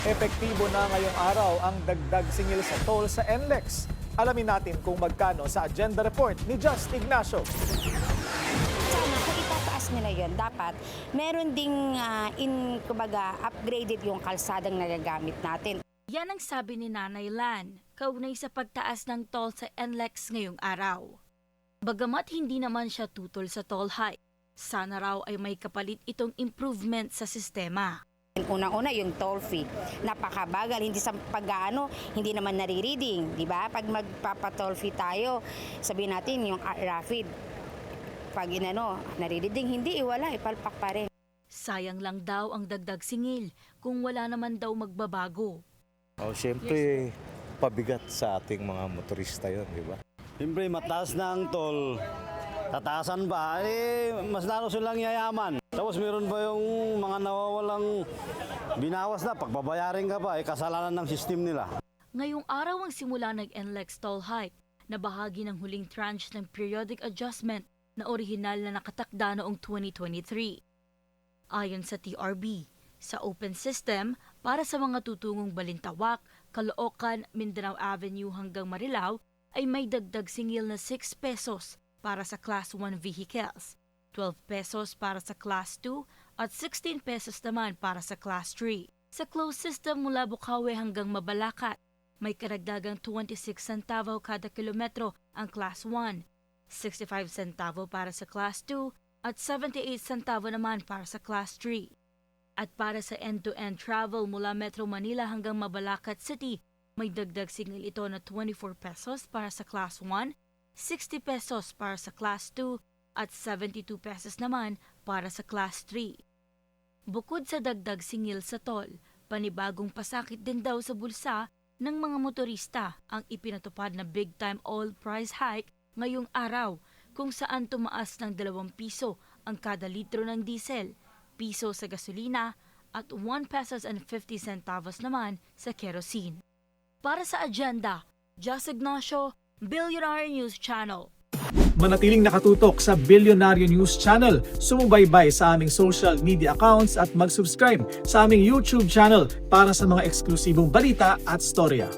Epektibo na ngayong araw ang dagdag singil sa toll sa NLEX. Alamin natin kung magkano sa agenda report ni Just Ignacio. Sana kung itataas nila yun, dapat meron ding upgraded yung kalsadang nagagamit natin. Yan ang sabi ni Nanay Lan, kaugnay sa pagtaas ng toll sa NLEX ngayong araw. Bagamat hindi naman siya tutol sa toll hike, sana raw ay may kapalit itong improvement sa sistema. Unang-una yung toll fee, napakabagal, hindi sa pag-aano, hindi naman nare-reading, di ba? Pag magpapa-toll fee tayo, sabihin natin yung rapid, pag nare-reading, hindi, wala, ipalpak pa rin. Sayang lang daw ang dagdag singil kung wala naman daw magbabago. Siyempre, pabigat sa ating mga motorista yon, di ba? Siyempre, mataas na ang toll. Tataasan ba? Mas lalo silang yayaman. Tapos meron pa yung mga nawawalang binawas na. Pagbabayarin ka pa, kasalanan ng system nila. Ngayong araw ang simula ng NLEX toll hike na bahagi ng huling tranche ng periodic adjustment na orihinal na nakatakda noong 2023. Ayon sa TRB, sa open system para sa mga tutungong Balintawak, Caloocan, Mindanao Avenue hanggang Marilao ay may dagdag singil na 6 pesos para sa Class 1 vehicles, 12 pesos para sa Class 2 at 16 pesos naman para sa Class 3. Sa closed system mula Bukawi hanggang Mabalacat, may karagdagang 26 centavo kada kilometro ang Class 1, 65 centavo para sa Class 2 at 78 centavo naman para sa Class 3. At para sa end-to-end travel mula Metro Manila hanggang Mabalacat City, may dagdag singil ito na 24 pesos para sa Class 1, 60 pesos para sa Class 2 at 72 pesos naman para sa Class 3. Bukod sa dagdag singil sa toll, panibagong pasakit din daw sa bulsa ng mga motorista ang ipinatupad na big-time oil price hike ngayong araw kung saan tumaas ng 2 piso ang kada litro ng diesel, piso sa gasolina at 1 pesos and 50 centavos naman sa kerosene. Para sa agenda, Just Ignacio, Billionaire News Channel. Manatiling nakatutok sa Billionaire News Channel. Sumubaybay sa aming social media accounts at mag-subscribe sa aming YouTube channel para sa mga eksklusibong balita at storya.